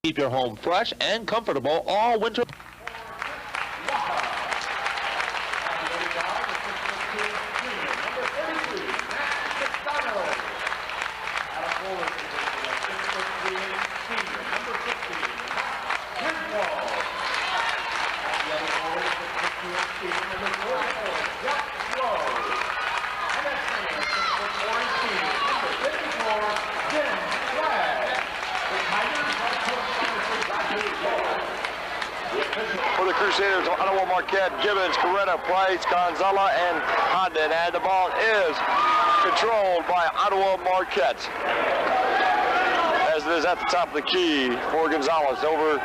Keep your home fresh and comfortable all winter. For the Crusaders, Ottawa, Marquette, Gibbons, Coretta, Price, Gonzala, and Condon. And the ball is controlled by Ottawa, Marquette. As it is at the top of the key for Gonzalez. Over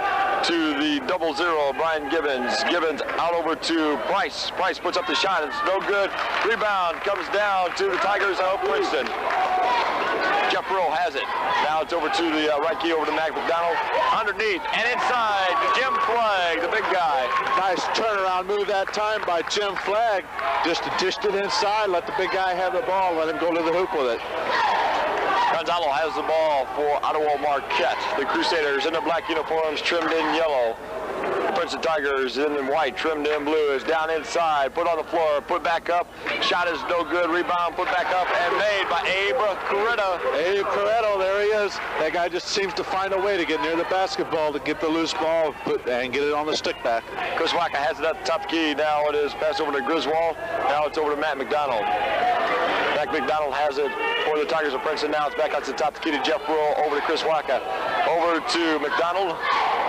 to the 0-0, Brian Gibbons. Gibbons out over to Price. Price puts up the shot. It's no good. Rebound comes down to the Tigers of Princeton. Jeff Rowe has it. Now it's over to the right key, over to Mac McDonald. Underneath and inside, Jim Flagg, the big guy. Nice turnaround move that time by Jim Flagg. Just dished it inside, let the big guy have the ball, let him go to the hoop with it. Gonzalo has the ball for Ottawa Marquette. The Crusaders in their black uniforms, trimmed in yellow. The Princeton Tigers in white, trimmed in blue, is down inside, put on the floor, put back up. Shot is no good. Rebound, put back up, and made by Abe Coretta. Abe Coretta, there he is. That guy just seems to find a way to get near the basketball, to get the loose ball and get it on the stick back. Chris Wacka has it at the top key. Now it is passed over to Griswold. Now it's over to Matt McDonald. Matt McDonald has it for the Tigers of Princeton. Now it's back out to the top of the key to Jeff Rowe, over to Chris Wacka. Over to McDonald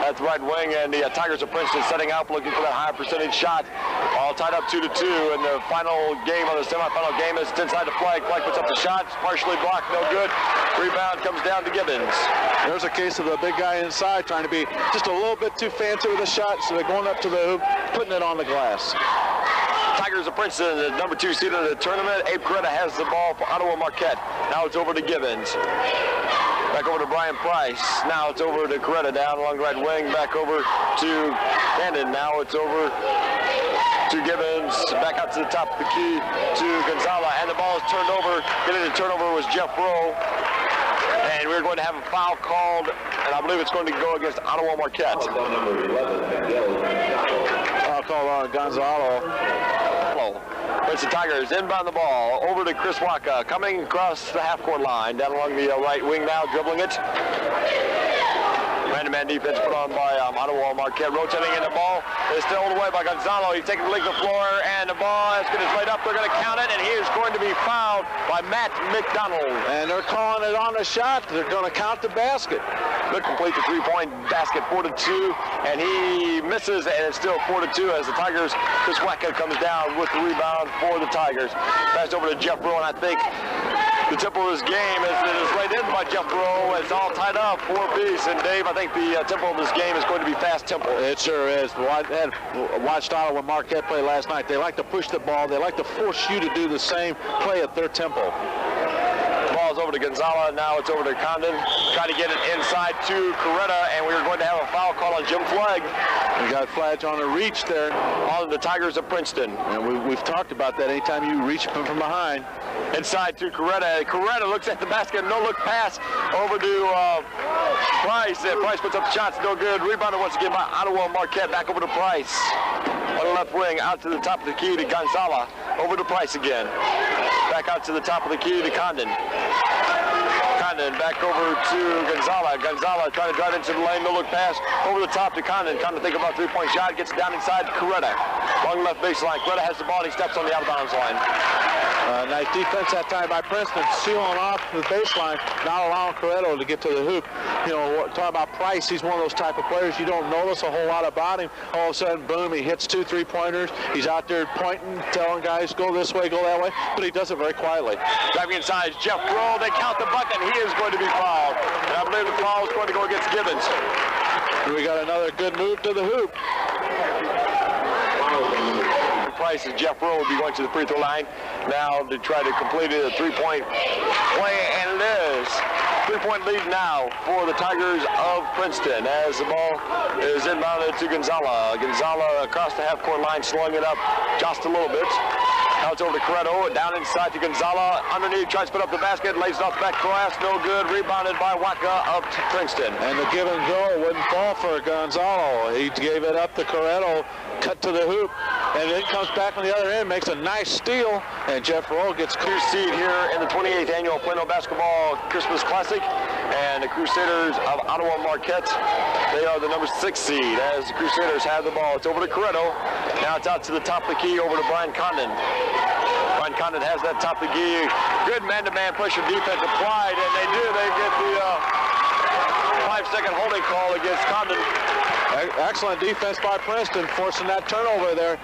at the right wing, and the Tigers of Princeton setting up, looking for that high percentage shot. All tied up 2-2 in the final game of the semifinal game. It's inside the Flagg. Flagg puts up the shot, partially blocked, no good. Rebound comes down to Gibbons. There's a case of the big guy inside trying to be just a little bit too fancy with the shot, so they're going up to the hoop, putting it on the glass. Tigers of Princeton, the number 2 seed of the tournament. Abe Coretta has the ball for Ottawa Marquette. Now it's over to Gibbons. Back over to Brian Price. Now it's over to Coretta down along the right wing. Back over to Condon. Now it's over to Gibbons. Back out to the top of the key to Gonzala. And the ball is turned over. Getting the turnover was Jeff Rowe. And we're going to have a foul called, and I believe it's going to go against Ottawa Marquette. Foul called on Gonzalo. Princeton Tigers inbound the ball over to Chris Wacka, coming across the half-court line, down along the right wing now, dribbling it. Man-to-man defense put on by Ottawa Marquette, rotating in the ball. It's still away by Gonzalo. He's taking the lead to the floor, and the ball is going to slide up. They're going to count it, and he is going to be fouled by Matt McDonald. And they're calling it on the shot. They're going to count the basket. Look, complete the three-point basket, 4-2, and he misses, and it's still 4-2 as the Tigers, Chris Wacka comes down with the rebound for the Tigers. Passed over to Jeff Rowe, and I think the tempo of this game is laid in by Jeff Rowe. It's all tied up, 4-piece. And Dave, I think the tempo of this game is going to be fast tempo. It sure is. I watched Ottawa Marquette play last night. They like to push the ball. They like to force you to do the same play at their tempo. Ball's over to Gonzala. Now it's over to Condon. Trying to get it inside to Coretta, and we're going to have a foul call on Jim Flagg. We got Flagg on a reach there. On the Tigers of Princeton. And we've talked about that. Anytime you reach from behind. Inside to Coretta. Coretta looks at the basket. No look pass over to Price. And Price puts up the shots. No good. Rebounded once again by Ottawa Marquette. Back over to Price. On the left wing, out to the top of the key to Gonzala. Over to Price again. Back out to the top of the key to Condon. Condon back over to Gonzala. Gonzala trying to drive into the lane. No look pass. Over the top to Condon. Condon think about a three-point shot. Gets down inside Coretta. Long left baseline. Coretta has the ball and he steps on the out-of-bounds line. Nice defense that time by Princeton, sealing off the baseline, not allowing Coretta to get to the hoop. You know, talking about Price, he's one of those type of players you don't notice a whole lot about him. All of a sudden, boom, he hits 2 3-pointers. He's out there pointing, telling guys, go this way, go that way, but he does it very quietly. Driving inside, Jeff Rowe, they count the bucket, and he is going to be fouled. And I believe the foul is going to go against Gibbons. We got another good move to the hoop. Price and Jeff Rowe will be going to the free throw line now to try to complete a three-point play, and it is. 3-point lead now for the Tigers of Princeton as the ball is inbounded to Gonzala. Gonzala across the half-court line, slowing it up just a little bit. Now it's over to Coretto, down inside to Gonzala. Underneath, tries to put up the basket, lays it off the back glass, no good. Rebounded by Waka up to Princeton. And the give and go wouldn't fall for Gonzalo. He gave it up to Coretto, cut to the hoop, and then comes back on the other end, makes a nice steal, and Jeff Rowe gets clear seed here in the 28th annual Plano Basketball Christmas Classic. And the Crusaders of Ottawa Marquette, they are the number 6 seed as the Crusaders have the ball. It's over to Coretto. Now it's out to the top of the key over to Brian Condon. Brian Condon has that top of the key. Good man-to-man pressure defense applied, and they do. They get the 5-second holding call against Condon. Excellent defense by Princeton, forcing that turnover there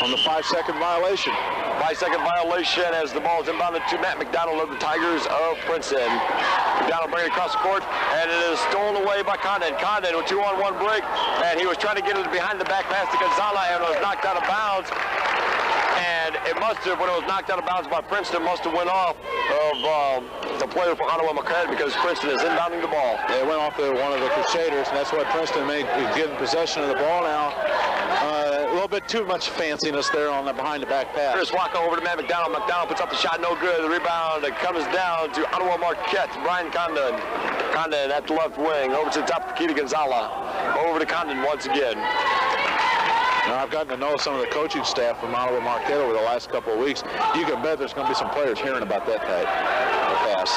on the 5-second violation. 5-second violation as the ball is inbounded to Matt McDonald of the Tigers of Princeton. McDonald bringing it across the court, and it is stolen away by Condon. Condon with 2-on-1 break, and he was trying to get it behind the back pass to Gonzala, and it was knocked out of bounds. And it must have, when it was knocked out of bounds by Princeton, must have went off of the player for Ottawa Marquette because Princeton is inbounding the ball. It went off of one of the Crusaders, and that's what Princeton made, getting possession of the ball now. A little bit too much fanciness there on the behind the back pass. Chris Waka over to Matt McDonald. McDonald puts up the shot, no good. The rebound comes down to Ottawa Marquette. Brian Condon. Condon at the left wing, over to the top of the key to Gonzala. Over to Condon once again. Now, I've gotten to know some of the coaching staff from Ottawa Marquette over the last couple of weeks. You can bet there's going to be some players hearing about that type of pass.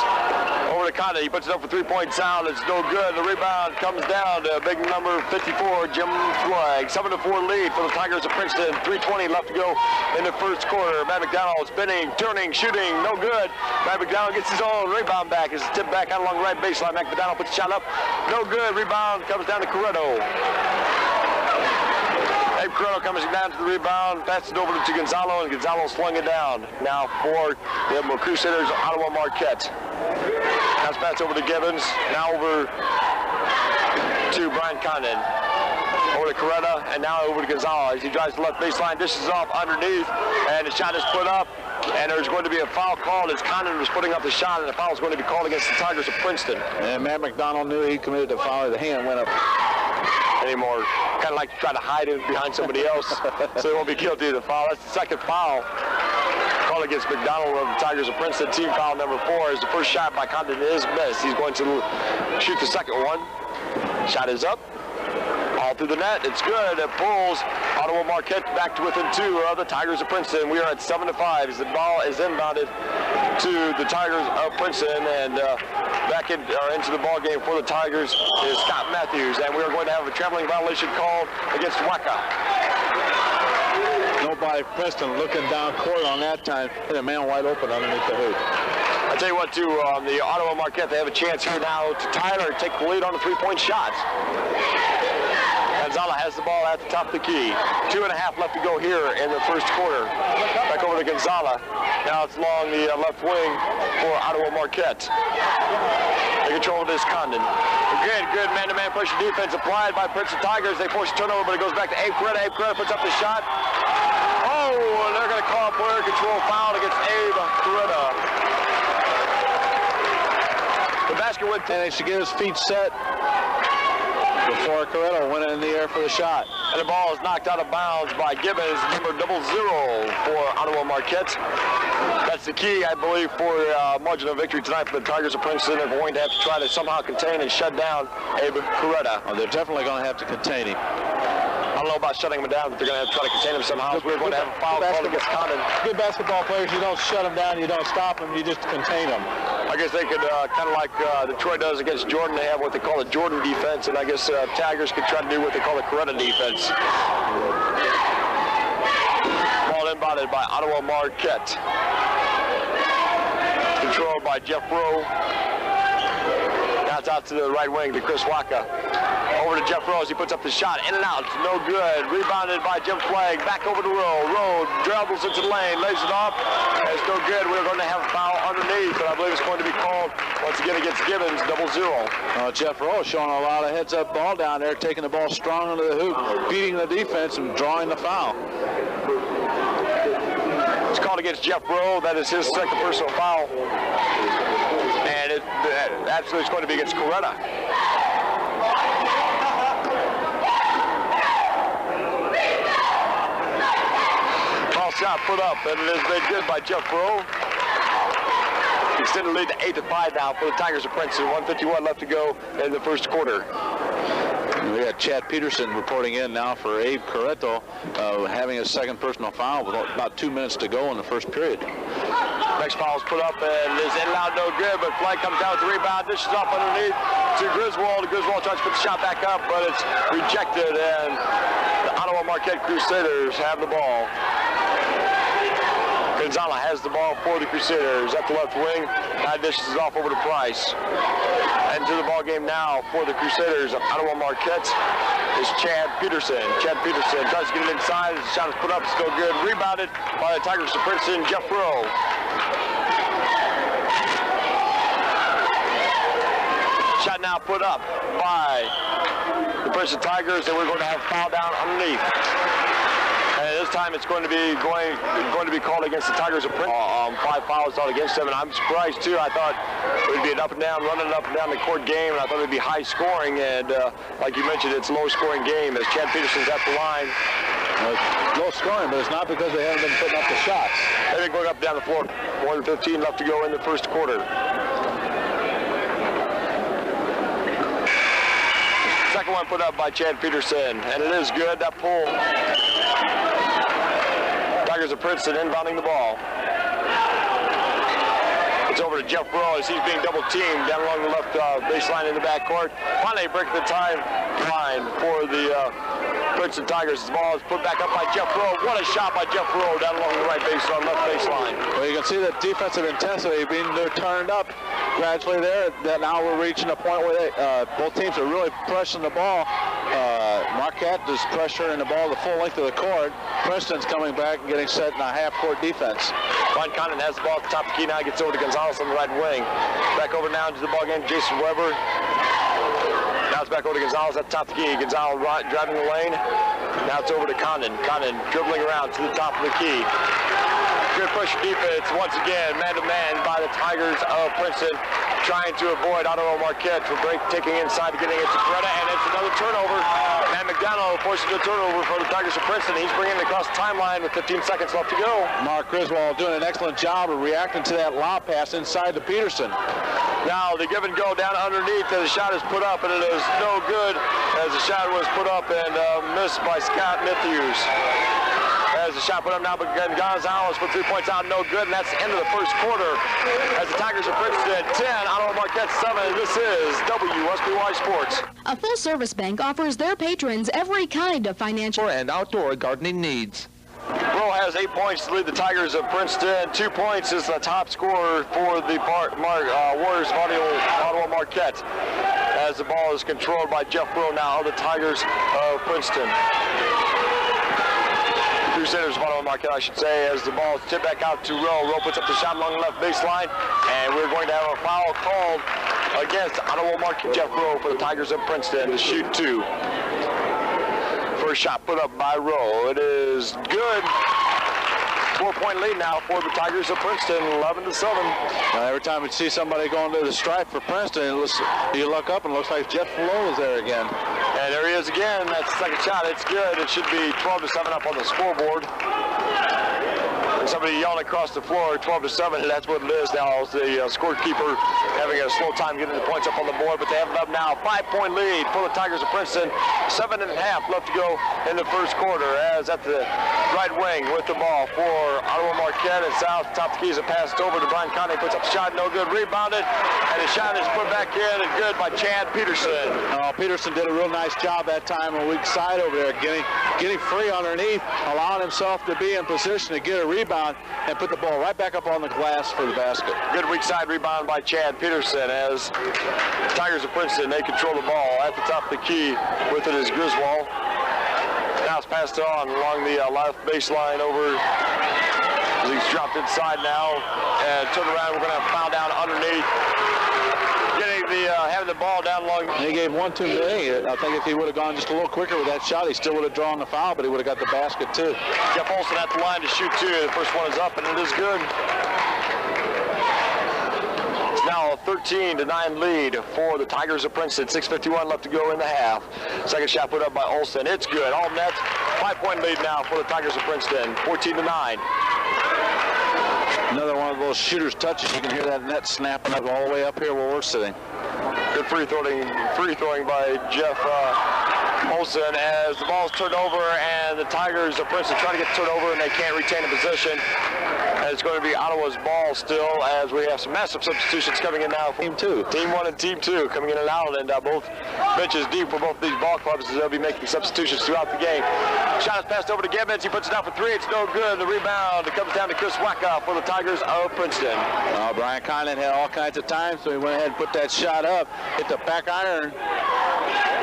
Over to Condon. He puts it up for three-point sound. It's no good. The rebound comes down to big number 54, Jim Flagg. 7-4 lead for the Tigers of Princeton. 3:20 left to go in the first quarter. Matt McDonald spinning, turning, shooting, no good. Matt McDonald gets his own rebound back. It's tipped back out along the right baseline. Matt McDonald puts the shot up. No good. Rebound comes down to Coretto. Coretto comes down to the rebound, passes it over to Gonzalo, and Gonzalo slung it down. Now for the Crusaders, Ottawa Marquette. Now it's passed over to Gibbons, now over to Brian Condon. Over to Coretto, and now over to Gonzalo as he drives the left baseline, dishes off underneath, and the shot is put up, and there's going to be a foul called as Condon was putting up the shot, and the foul is going to be called against the Tigers of Princeton. And Matt McDonald knew he committed the foul. The hand went up. Anymore, kind of like to try to hide it behind somebody else so they won't be guilty of the foul. That's the second foul called against McDonald of the Tigers of Princeton. Team foul number 4 as the first shot by Condon is missed. He's going to shoot the second one. Shot is up. All through the net. It's good. It pulls Ottawa Marquette back to within 2 of the Tigers of Princeton. We are at 7-5 as the ball is inbounded to the Tigers of Princeton, and back into the ball game for the Tigers is Scott Matthews, and we are going to have a traveling violation called against Waka. Nobody Princeton looking down court on that time, and a man wide open underneath the hoop. I tell you what, too, the Ottawa Marquette, they have a chance here now to Tyler take the lead on the three-point shots. Gonzala has the ball at the top of the key. 2.5 left to go here in the first quarter. Back over to Gonzala. Now it's along the left wing for Ottawa Marquette. They control this Condon. Good man-to-man pressure defense applied by Princeton Tigers. They force a turnover, but it goes back to Abe Coretto. Abe Coretto puts up the shot. Oh, and they're going to call a player control foul against Abe Coretto. The basket went and he should get his feet set before Coretto went in the air for the shot. And the ball is knocked out of bounds by Gibbons, number 00 for Ottawa Marquette. That's the key, I believe, for margin of victory tonight for the Tigers of Princeton. They're going to have to try to somehow contain and shut down Abe Coretto. Oh, they're definitely going to have to contain him. I don't know about shutting him down, but they're going to have to try to contain him somehow. We're going to have a foul called against Condon. Good basketball players, you don't shut them down, you don't stop them, you just contain them. I guess they could, kind of like Detroit does against Jordan, they have what they call a Jordan defense, and I guess Tigers could try to do what they call a Coretto defense. Ball inbounded by Ottawa Marquette. Controlled by Jeff Rowe. Now it's out to the right wing to Chris Waka. Over to Jeff Rowe as he puts up the shot. In and out. No good. Rebounded by Jim Flagg. Back over to Rowe. Rowe dribbles into the lane. Lays it off. It's no good. We're going to have a foul underneath, but I believe it's going to be called once again against Gibbons, 00. Jeff Rowe showing a lot of heads-up ball down there, taking the ball strong into the hoop, beating the defense and drawing the foul. It's called against Jeff Rowe. That is his second personal foul. And it absolutely is going to be against Coretto. shot put up, and it has been good by Jeff Rowe. Extended lead to 8-5 now for the Tigers of Princeton. 1:51 left to go in the first quarter. We got Chad Peterson reporting in now for Abe Corretto, having his second personal foul with about 2 minutes to go in the first period. Next foul is put up and is in and out, no good, but Flight comes down with the rebound, dishes off underneath to Griswold. Griswold tries to put the shot back up, but it's rejected, and the Ottawa Marquette Crusaders have the ball. Gonzalez has the ball for the Crusaders at the left wing. Now dishes it off over to Price. And to the ball game now for the Crusaders of Ottawa Marquette is Chad Peterson. Chad Peterson tries to get it inside. The shot is put up, still good. Rebounded by the Tigers of Princeton, Jeff Rowe. Shot now put up by the Princeton Tigers, and we're going to have a foul down underneath. And this time it's going to be called against the Tigers of Princeton. 5 fouls out against them, and I'm surprised too. I thought it would be an up and down, running up and down the court game, and I thought it would be high scoring. And like you mentioned, it's a low scoring game as Chad Peterson's at the line. Low scoring, but it's not because they haven't been putting up the shots. They've been going up and down the floor. 1:15 left to go in the first quarter. Second one put up by Chad Peterson, and it is good. That pull. Tigers of Princeton inbounding the ball. It's over to Jeff Rowe as he's being double teamed down along the left baseline in the backcourt. Finally breaking the time line for the Princeton Tigers. The ball is put back up by Jeff Rowe. What a shot by Jeff Rowe down along the right baseline, left baseline. Well, you can see that defensive intensity being turned up gradually there. That now we're reaching a point where both teams are really pressing the ball. Marquette is pressuring the ball the full length of the court. Princeton's coming back and getting set in a half-court defense. Ron Condon has the ball at the top of the key now. Gets over to Gonzalez on the right wing. Back over now into the ball game, Jason Weber. Now it's back over to Gonzalez at the top of the key. Gonzalez driving the lane. Now it's over to Condon. Condon dribbling around to the top of the key. Good pressure defense once again, man-to-man by the Tigers of Princeton, trying to avoid Ottawa Marquette for taking inside to getting it to Coretta, and it's another turnover. Matt McDonald forces the turnover for the Tigers of Princeton. He's bringing it across the timeline with 15 seconds left to go. Mark Griswold doing an excellent job of reacting to that lob pass inside to Peterson. Now the give and go down underneath, and the shot is put up, and it is no good as the shot was put up and missed by Scott Matthews. As the shot put up now, but Gonzalez put 3 points out, no good, and that's the end of the first quarter. As the Tigers of Princeton 10, Ottawa Marquette 7. This is WSBY Sports. A full-service bank offers their patrons every kind of financial and outdoor gardening needs. Rowe has 8 points to lead the Tigers of Princeton. 2 points is the top scorer for the Warriors of Ottawa Marquette. As the ball is controlled by Jeff Rowe now, the Tigers of Princeton. Crusaders of Ottawa Marquette, I should say, as the ball is tipped back out to Rowe. Rowe puts up the shot along the left baseline, and we're going to have a foul called against Ottawa Marquette. Jeff Rowe for the Tigers of Princeton to shoot 2. First shot put up by Rowe. It is good. 4-point lead now for the Tigers of Princeton, 11-7. Every time you see somebody going to the stripe for Princeton, you look up and it looks like Jeff Lowe is there again. And there he is again. That's the second shot. It's good. It should be 12-7 up on the scoreboard. And somebody yelling across the floor, 12-7. That's what it is now. The scorekeeper having a slow time getting the points up on the board, but they have it up now. 5-point lead for the Tigers of Princeton. 7.5 left to go in the first quarter. As at the right wing with the ball for Ottawa Marquette and South. Top of the keys are passed over to Brian Conley. Puts up the shot, no good. Rebounded, and the shot is put back in and good by Chad Peterson. Peterson did a real nice job that time on the weak side over there, getting free underneath, allowing himself to be in position to get a rebound and put the ball right back up on the glass for the basket. Good weak side rebound by Chad Peterson as Tigers of Princeton, they control the ball at the top of the key. With it is Griswold. Now it's passed on along the left baseline over. He's dropped inside now and turned around. We're going to have a foul down underneath. Having the ball down long. He gave 1 too many. I think if he would have gone just a little quicker with that shot, he still would have drawn the foul, but he would have got the basket too. Jeff Olson at the line to shoot 2. The first one is up, and it is good. It's now a 13-9 lead for the Tigers of Princeton. 6:51 left to go in the half. Second shot put up by Olsen. It's good. All net. 5-point lead now for the Tigers of Princeton. 14-9. Another one of those shooter's touches. You can hear that net snapping up all the way up here where we're sitting. Good free throwing by Jeff Olsen as the ball's turned over, and the Tigers of Princeton trying to get turned over, and they can't retain a position. And it's going to be Ottawa's ball still, as we have some massive substitutions coming in now. Team 2. Team 1 and Team 2 coming in and out, and both benches deep for both these ball clubs, as they'll be making substitutions throughout the game. Shot is passed over to Gibbons. He puts it down for 3. It's no good. The rebound, it comes down to Chris Wacka for the Tigers of Princeton. Brian Conlon had all kinds of time, so he went ahead and put that shot up. Hit the back iron.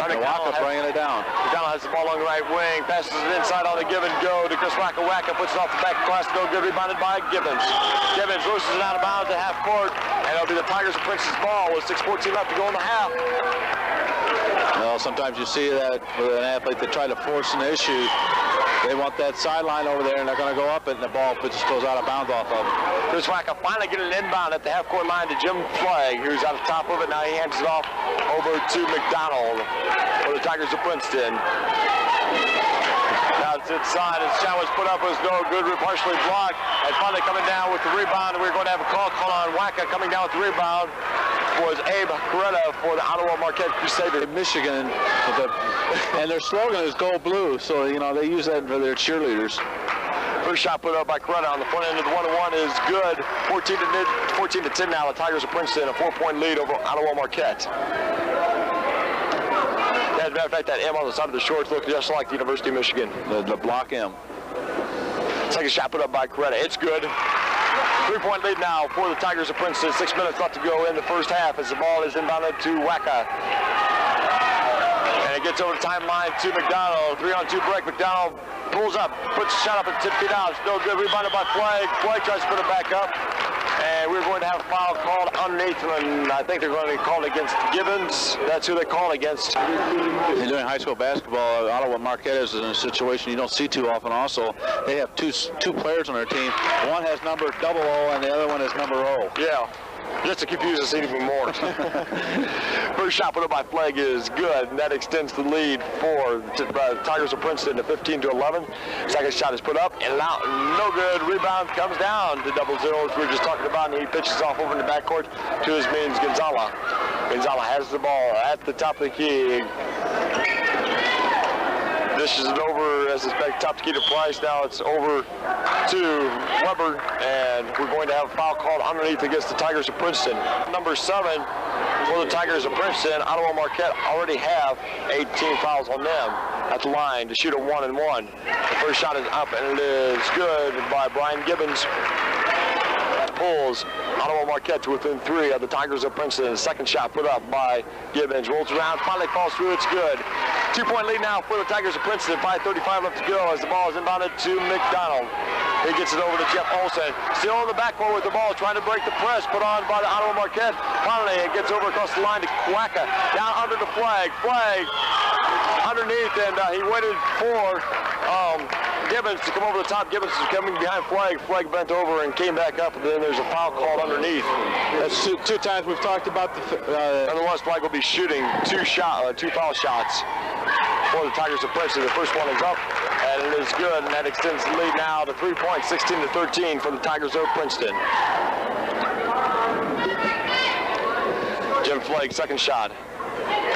Wacka bringing it down. McDonald has the ball along the right wing, passes it inside on the give and go to Chris Wacka. Wacka puts it off the back glass, no good, rebounded by Gibbons. Gibbons loses it out of bounds at half court, and it'll be the Tigers of Princeton's ball with 6:14 left to go in the half. Well, sometimes you see that with an athlete that try to force an issue. They want that sideline over there, and they're going to go up it, and the ball just goes out of bounds off of them. Chris Wacka finally getting an inbound at the half-court line to Jim Flagg, who's out of top of it. Now he hands it off over to McDonald for the Tigers of Princeton. Now it's inside, and shot was put up, was no good, partially blocked, and finally coming down with the rebound. We're going to have a call on Wacka. Coming down with the rebound was Abe Coretta for the Ottawa Marquette Crusaders. Michigan, and their slogan is Go Blue, so you know they use that for their cheerleaders. First shot put up by Coretta on the front end of the 1-1 is good. 14-10 now. The Tigers of Princeton, a 4-point lead over Ottawa Marquette. As a matter of fact, that M on the side of the shorts looked just like the University of Michigan. The block M. Second shot put up by Coretta. It's good. 3-point lead now for the Tigers of Princeton. 6 minutes left to go in the first half as the ball is inbounded to Wacka. And it gets over the timeline to McDonald. 3-on-2 break. McDonald pulls up, puts the shot up and 10 feet out. It's no good. Rebounded by Flagg. Flagg tries to put it back up. And we're going to have a foul called underneath, and I think they're going to be called against Gibbons. That's who they call against. In doing high school basketball, Ottawa Marquette is in a situation you don't see too often also. They have two players on their team. One has number 00 and the other one is number 0. Yeah. Just to confuse us even more. First shot put up by Flagg is good, and that extends the lead for the Tigers of Princeton to 15-11. Second shot is put up and out, no good. Rebound comes down to 00, as we were just talking about, and he pitches off over in the backcourt to his mains Gonzala. Gonzala has the ball at the top of the key. Dishes it over as it's back top to key to Price. Now it's over to Weber, and we're going to have a foul called underneath against the Tigers of Princeton. Number 7 for the Tigers of Princeton. Ottawa Marquette already have 18 fouls on them at the line to shoot a 1-and-1. The first shot is up, and it is good by Brian Gibbons. Pulls Ottawa Marquette to within 3 of the Tigers of Princeton. The second shot put up by Gibbons. Rolls around, finally falls through. It's good. 2-point lead now for the Tigers of Princeton. 5:35 left to go as the ball is inbounded to McDonald. He gets it over to Jeff Olsen. Still in the backcourt with the ball, trying to break the press put on by the Ottawa Marquette. Finally, it gets over across the line to Wacka. Down under the Flagg. Flagg underneath, and he waited for Gibbons to come over the top. Gibbons is coming behind Flagg. Flagg bent over and came back up, and then there's a foul called underneath. That's two times we've talked about the... Otherwise, Flagg will be shooting two foul shots for the Tigers of Princeton. The first one is up, and it is good, and that extends the lead now to 3 points, 16-13 for the Tigers of Princeton. Jim Flagg, second shot.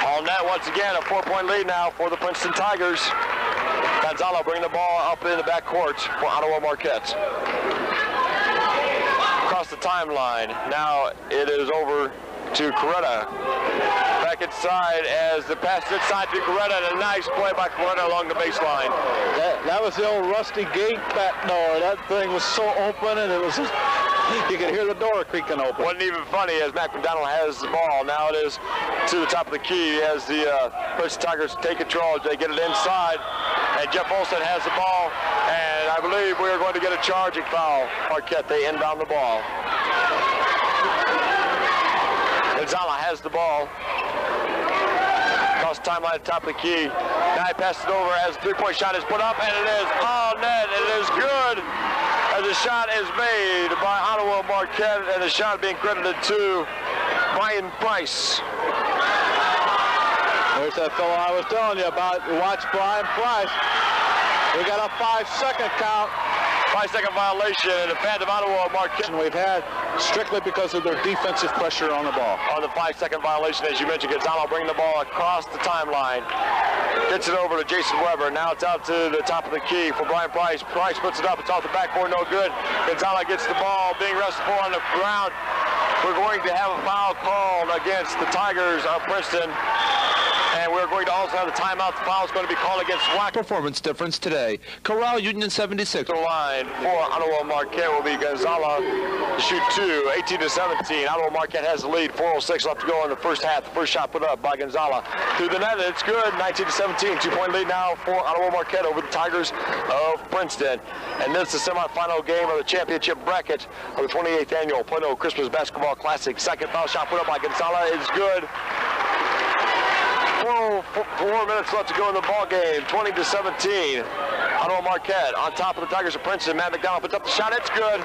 On net once again, a 4-point lead now for the Princeton Tigers. Gonzalo bringing the ball up in the backcourt for Ottawa Marquette. Across the timeline, now it is over to Coretta. Back inside as the pass inside to Coretta, and a nice play by Coretta along the baseline. That was the old rusty gate back door. That thing was so open, and it was just, you could hear the door creaking open. Wasn't even funny as Mac McDonald has the ball. Now it is to the top of the key as the Princeton Tigers take control. They get it inside, and Jeff Olsen has the ball, and I believe we are going to get a charging foul. Marquette, they inbound the ball. Gonzala has the ball. Across the timeline at the top of the key. Now he passes it over as a 3-point shot is put up, and it is on net. It is good as the shot is made by Ottawa Marquette, and the shot being credited to Brian Price. There's that fellow I was telling you about. Watch Brian Price. We got a 5-second count. 5-second violation, and the fans of Ottawa Marquette. We've had strictly because of their defensive pressure on the ball. On the 5-second violation, as you mentioned, Gonzalo bringing the ball across the timeline. Gets it over to Jason Weber. Now it's out to the top of the key for Brian Price. Price puts it up. It's off the backboard, no good. Gonzalo gets the ball, being wrestled for on the ground. We're going to have a foul called against the Tigers of Princeton. And we're going to also have a timeout. The foul is going to be called against Wack. Performance difference today. Corral Union 76. The line for Ottawa Marquette will be Gonzalo to shoot 2, 18-17. Ottawa Marquette has the lead. 4:06 left to go in the first half. The first shot put up by Gonzalo through the net. It's good. 19-17. 2-point lead now for Ottawa Marquette over the Tigers of Princeton. And this is the semifinal game of the championship bracket of the 28th annual Plano Christmas Basketball Classic. Second foul shot put up by Gonzalo is good. 4 minutes left to go in the ball game. 20-17. Ottawa Marquette on top of the Tigers of Princeton. Matt McDonald puts up the shot. It's good.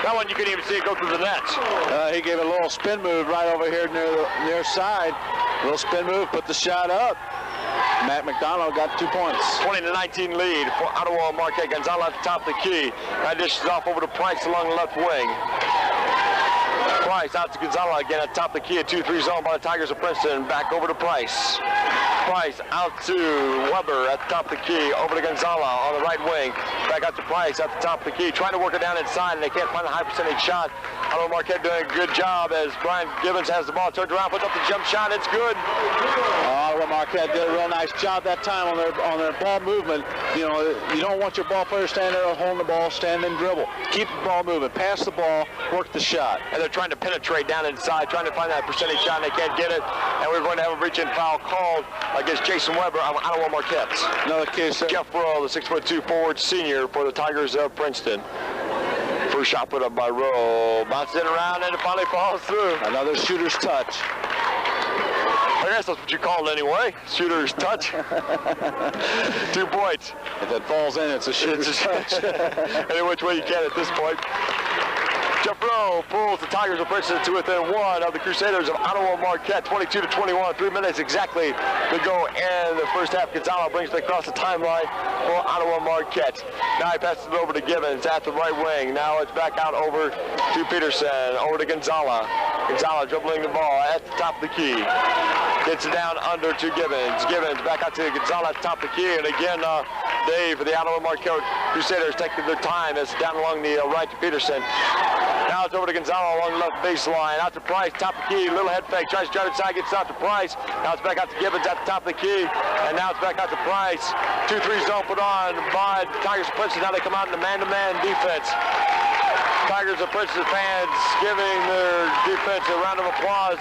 That one you couldn't even see it go through the net. He gave a little spin move right over here near side. Little spin move, put the shot up. Matt McDonald got 2 points. 20-19 lead for Ottawa Marquette. Gonzalo at the top of the key. That dishes off over to Price along the left wing. Price out to Gonzalo again at top of the key. A 2-3 zone by the Tigers of Princeton. Back over to Price. Price out to Weber at the top of the key. Over to Gonzalo on the right wing. Back out to Price at the top of the key. Trying to work it down inside, and they can't find a high percentage shot. Ottawa Marquette doing a good job as Brian Gibbons has the ball turned around, puts up the jump shot. It's good. Ottawa Marquette did a real nice job that time on their ball movement. You know, you don't want your ball player standing there holding the ball, stand and dribble. Keep the ball moving. Pass the ball. Work the shot. And they're trying to penetrate down inside, trying to find that percentage shot, and they can't get it. And we're going to have a reach-in foul called against Jason Weber of Ottawa Marquette. Another case there. Jeff Rowe, the 6'2" forward senior for the Tigers of Princeton. First shot put up by Rowe. Bounces it around, and it finally falls through. Another shooter's touch. I guess that's what you call it anyway. Shooter's touch. 2 points. If it falls in, it's a shooter's touch. Any which way you can at this point. Jeff Rowe pulls the Tigers of Princeton to within 1 of the Crusaders of Ottawa Marquette, 22-21. 3 minutes exactly to go in the first half. Gonzalo brings it across the timeline for Ottawa Marquette. Now he passes it over to Gibbons at the right wing. Now it's back out over to Peterson, over to Gonzalo. Gonzalo dribbling the ball at the top of the key. Gets it down under to Gibbons. Gibbons back out to Gonzalo at the top of the key. And again, Dave for the Ottawa Marquette Crusaders taking their time. It's down along the right to Peterson. Now it's over to Gonzalo along the left baseline. Out to Price, top of the key, little head fake. Tries to drive inside, gets out to Price. Now it's back out to Gibbons at the top of the key. And now it's back out to Price. 2-3 zone put on by the Tigers of Princeton. Now they come out in the man-to-man defense. Tigers of Princeton fans giving their defense a round of applause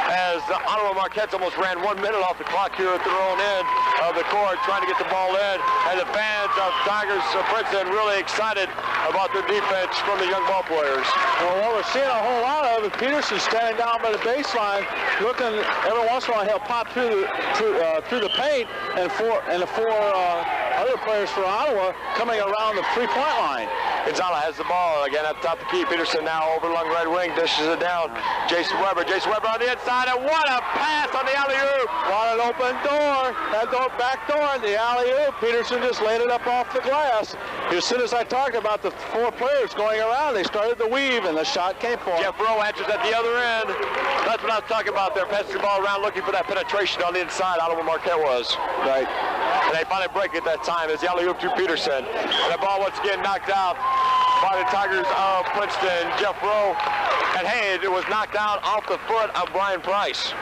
as the Ottawa Marquette almost ran 1 minute off the clock here at their own end of the court, trying to get the ball in. And the fans of Tigers of Princeton really excited about their defense from the young ball players. Well, what we're seeing a whole lot of is Peterson standing down by the baseline, looking every once in a while he'll pop through the paint, and the four other players for Ottawa coming around the 3-point line. Gonzalo has the ball again at the top of the key. Peterson now over along right wing, dishes it down. Jason Weber on the inside, and what a pass on the alley-oop! What an open door! That door, back door, and the alley-oop. Peterson just laid it up off the glass. As soon as I talked about the 4 players going around, they started to weave, and the shot came for him. Jeff Rowe answers at the other end. That's what I was talking about there. Passing the ball around, looking for that penetration on the inside. Ottawa Marquette was. Right. And they finally break it that time as the alley-oop to Peterson. And the ball once again knocked out by the Tigers of Princeton. Jeff Rowe, and hey, it was knocked out off the foot of Brian Price.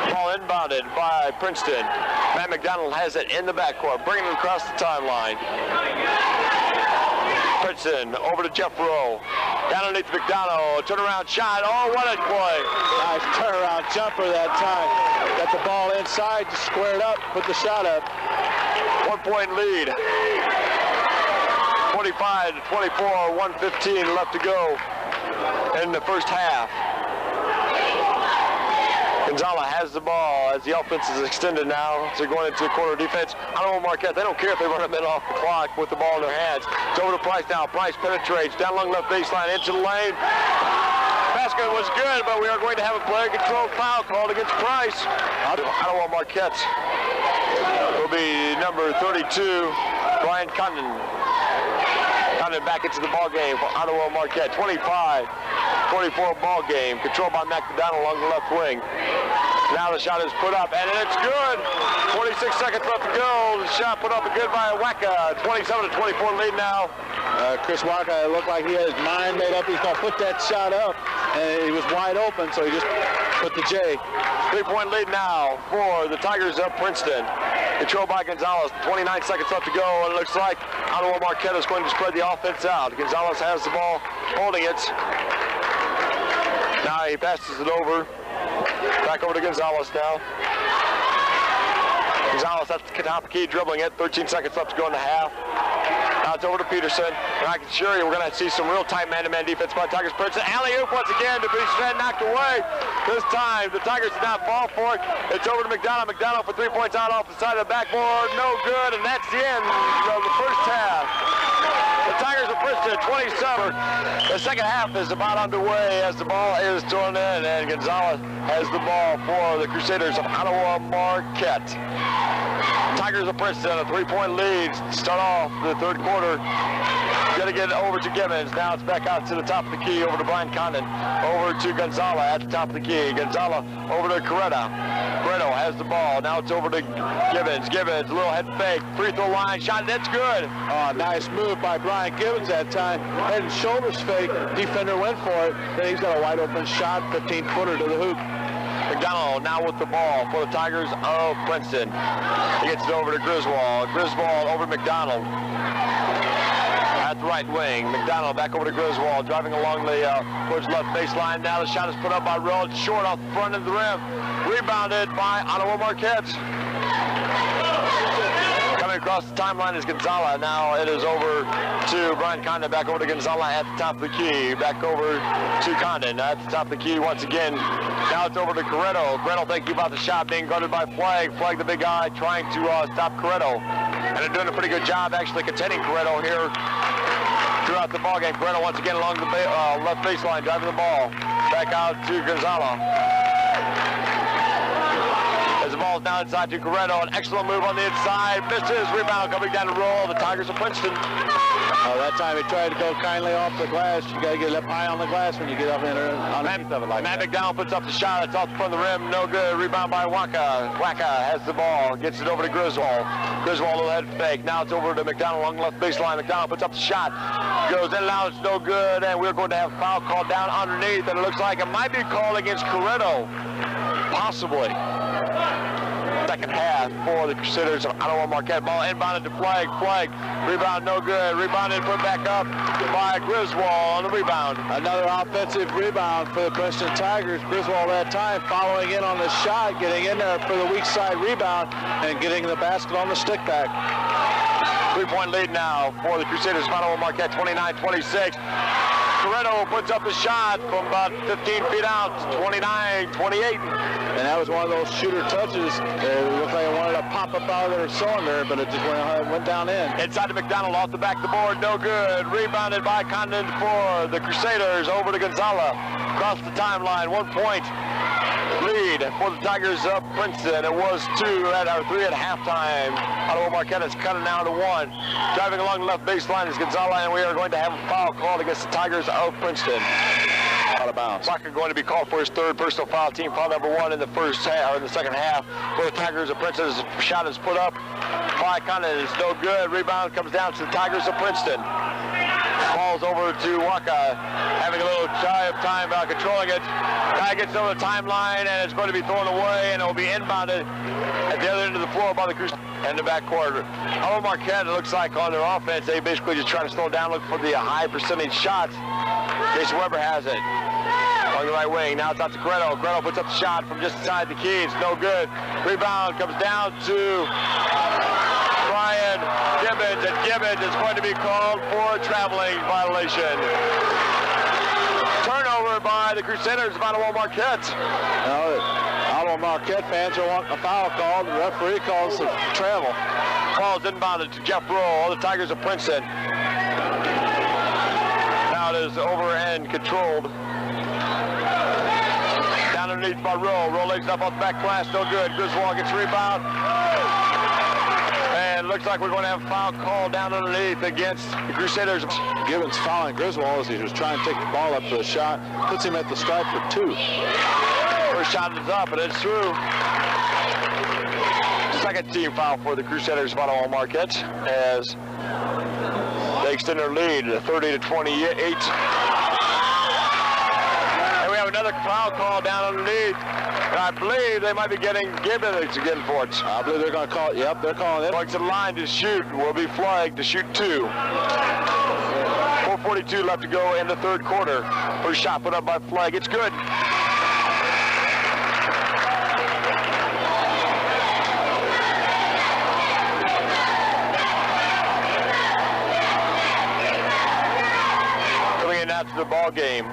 Ball inbounded by Princeton. Matt McDonald has it in the backcourt, bringing it across the timeline. Princeton over to Jeff Rowe. Down underneath McDonald, turnaround shot. Oh, what a play. Nice turnaround jumper that time. Got the ball inside, just squared up, put the shot up. 1 point lead. 25-24, 1:15 left to go in the first half. Gonzalo has has the ball as the offense is extended now. So going into the corner defense. Ottawa Marquette, they don't care if they run a minute off the clock with the ball in their hands. It's over to Price now. Price penetrates down along left baseline into the lane. Basket was good, but we are going to have a player control foul called against Price. Ottawa Marquette will be number 32, Brian Condon. Condon back into the ball game for Ottawa Marquette. 25-24 ball game. Controlled by McDonald along the left wing. Now the shot is put up, and it's good. 26 seconds left to go. The shot put up and good by Waka. 27-24 lead now. Chris Waka, it looked like he had his mind made up. He's going to put that shot up, and he was wide open, so he just put the J. 3-point lead now for the Tigers of Princeton. Controlled by Gonzalez. 29 seconds left to go, and it looks like Ottawa Marquette is going to spread the offense out. Gonzalez has the ball, holding it. Now he passes it over. Back over to Gonzalez now. Gonzalez at the top of the key, dribbling it. 13 seconds left to go in the half. Now it's over to Peterson. And I can assure you we're going to see some real tight man-to-man defense by Tigers. Princeton. Alley-oop once again to be knocked away. This time the Tigers did not fall for it. It's over to McDonald. McDonald for 3 points out off the side of the backboard. No good, and that's the end of the first half. The Tigers of Princeton 27. The second half is about underway as the ball is thrown in, and Gonzalez has the ball for the Crusaders of Ottawa Marquette. Tigers of Princeton, a 3-point lead. Start off the third quarter. Going to get it over to Gibbons. Now it's back out to the top of the key, over to Brian Condon. Over to Gonzala at the top of the key. Gonzala over to Coretta. Coretta has the ball. Now it's over to Gibbons. Gibbons, a little head fake. Free throw line shot. That's good. Oh, nice move by Brian Gibbons that time. Head and shoulders fake. Defender went for it. Then he's got a wide open shot, 15-footer to the hoop. McDonald now with the ball for the Tigers of Princeton. He gets it over to Griswold. Griswold over to McDonald. At the right wing, McDonald back over to Griswold, driving along the towards left baseline. Now the shot is put up by Roll, short off the front of the rim. Rebounded by Ottawa Marquette. Coming across the timeline is Gonzala. Now it is over to Brian Condon, back over to Gonzala at the top of the key. Back over to Condon at the top of the key once again. Now it's over to Corretto. Corretto thinking about the shot being guarded by Flag. Flag, the big guy, trying to stop Corretto. And they're doing a pretty good job actually containing Corretto here throughout the ballgame. Corretto once again along the left baseline, driving the ball. Back out to Gonzala. As the ball is now inside to Corretto. An excellent move on the inside. Misses. Rebound coming down the roll. The Tigers of Princeton. That time he tried to go kindly off the glass. You got to get up high on the glass when you get up in there underneath of it like that. Matt McDonald puts up the shot. It's off the front of the rim. No good. Rebound by Waka. Waka has the ball. Gets it over to Griswold. Griswold, a little head fake. Now it's over to McDonald along the left baseline. McDonald puts up the shot. Goes in and out. It's no good. And we're going to have a foul called down underneath. And it looks like it might be called against Corretto. Possibly. Second half for the Crusaders of Ottawa Marquette. Ball inbounded to Flag. Flag. Rebound no good. Rebounded, put back up by Griswold on the rebound. Another offensive rebound for the Princeton Tigers. Griswold that time following in on the shot, getting in there for the weak side rebound and getting the basket on the stick back. 3-point lead now for the Crusaders of Ottawa Marquette, 29-26. Corretto puts up the shot from about 15 feet out, 29-28. And that was one of those shooter touches. It looked like it wanted to pop up out of their cylinder, but it just went down in. Inside to McDonald, off the back of the board, no good. Rebounded by Condon for the Crusaders, over to Gonzala. Across the timeline, 1 point lead for the Tigers of Princeton. It was 3 at halftime. Ottawa Marquette has cut it now to 1. Driving along the left baseline is Gonzala, and we are going to have a foul called against the Tigers of Princeton. Out of bounds. Waka going to be called for his third personal foul, team foul number 1 in the first half, or in the second half. For the Tigers of Princeton, his shot is put up by Condon. It's no good. Rebound comes down to the Tigers of Princeton. Falls over to Waka, having a little shy of time about controlling it. Guy gets over the timeline, and it's going to be thrown away, and it will be inbounded at the other end of the floor by the Crusaders in the backcourt. Ottawa Marquette, it looks like on their offense, they basically just trying to slow down, look for the high percentage shots. Jason Weber has it on the right wing. Now it's out to Corretto. Corretto puts up the shot from just inside the key. It's no good. Rebound comes down to Brian Gibbons, and Gibbons is going to be called for a traveling violation. Turnover by the Crusaders of Ottawa Marquette. Ottawa Marquette fans are wanting a foul called. The referee calls the travel. Ball's inbounded to Jeff Rowe. The Tigers of Princeton. Now it is over and controlled. Down underneath by Rowe. Rowe lays up off the back glass. No good. Griswold gets rebound. And looks like we're going to have a foul call down underneath against the Crusaders. Gibbons fouling Griswold as he was trying to take the ball up for a shot. Puts him at the stripe for 2. First shot is up, and it's through. Second team foul for the Crusaders of Ottawa Marquette as they extend their lead to 30-28. And we have another foul call down underneath. And I believe they might be getting Gibbons again for it. I believe they're going to call it. Yep, they're calling it. Going to the line to shoot. Will be flagged to shoot 2. 4:42 left to go in the third quarter. First shot put up by Flag. It's good. Coming in after the ball game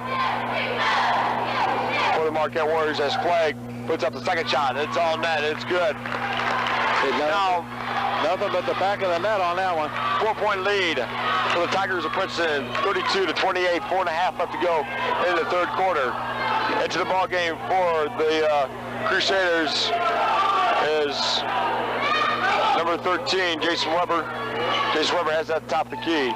for the Marquette Warriors as Flag puts up the second shot. It's all net. It's good. Now, nothing but the back of the net on that one. 4-point lead for the Tigers of Princeton, 32-28, 4.5 left to go in the third quarter. Into the ball game for the Crusaders is number 13, Jason Weber. Jason Weber has that top of the key.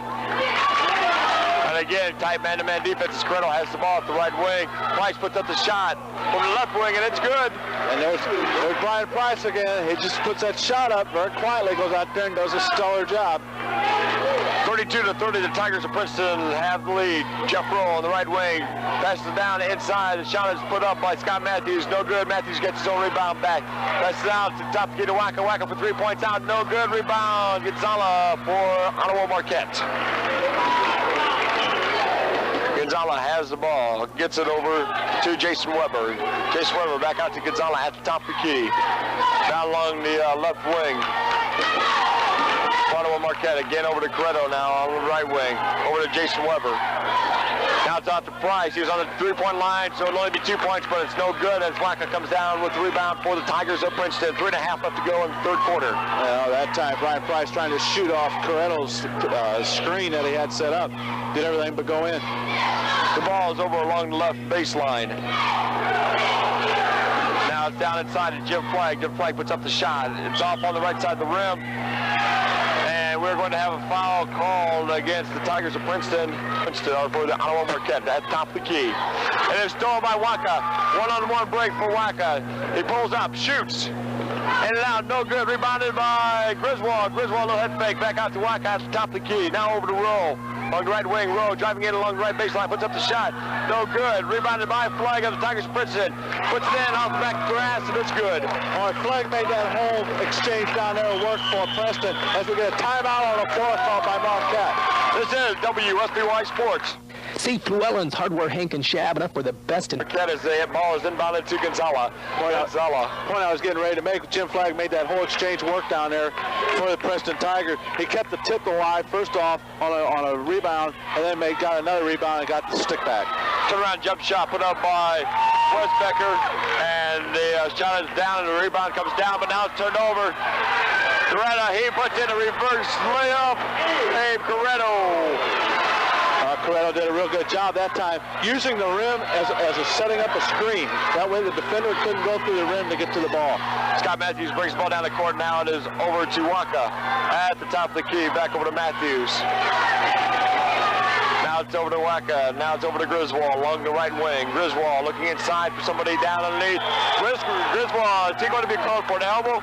And again, tight man-to-man defense. Coretto has the ball at the right wing. Price puts up the shot from the left wing, and it's good. And there's Brian Price again. He just puts that shot up very quietly, goes out there and does a stellar job. 32-30, the Tigers of Princeton have the lead. Jeff Rowe on the right wing passes it down inside. The shot is put up by Scott Matthews. No good. Matthews gets his own rebound back. Passes it out to the top of the key to Wacka. Wacka for 3 points out. No good. Rebound. Gonzala for Ottawa Marquette. Gonzala has the ball, gets it over to Jason Weber. Jason Weber back out to Gonzala at the top of the key. Down along the left wing. Ottawa Marquette again over to Coretto now on the right wing. Over to Jason Weber. Now it's out to Price. He was on the three-point line, so it'll only be 2 points, but it's no good as Wacka comes down with the rebound for the Tigers of Princeton. 3.5 left to go in the third quarter. That time, Brian Price trying to shoot off Coretto's screen that he had set up. Did everything but go in. The ball is over along the left baseline. Now it's down inside to Jim Flagg. Jim Flagg puts up the shot. It's off on the right side of the rim. And we're going to have a foul called against the Tigers of Princeton for the Ottawa Marquette at top of the key. And it's stolen by Wacka. One-on-one break for Wacka. He pulls up, shoots. In and out, no good. Rebounded by Griswold. Griswold, no head fake. Back out to Wacka at the top of the key. Now over to Rowe. On the right wing, Rowe driving in along the right baseline, puts up the shot. No good. Rebounded by Flagg of the Tigers of Princeton. Puts it in off the back grass, and it's good. All right, Flagg made that whole exchange down there work for Preston as we get a timeout on the floor called by Marquette. This is WSBY Sports. See Llewellyn's Hardware, Hank and Shabana for the best in... Marquette as the ball is inbounded to Gonzala. Point I was getting ready to make, Jim Flagg made that whole exchange work down there for the Preston Tigers. He kept the tip alive first off on a rebound, and then got another rebound and got the stick back. Turnaround jump shot put up by Westbecker, and the shot is down and the rebound comes down, but now it's turned over. Coretto, he puts in a reverse layup. Hey, Coretto. Coretto did a real good job that time, using the rim as a setting up a screen. That way the defender couldn't go through the rim to get to the ball. Scott Matthews brings the ball down the court. Now it is over to Wacka at the top of the key. Back over to Matthews. Now it's over to Wacka. Now it's over to Griswold along the right wing. Griswold looking inside for somebody down underneath. Griswold, is he going to be called for an elbow?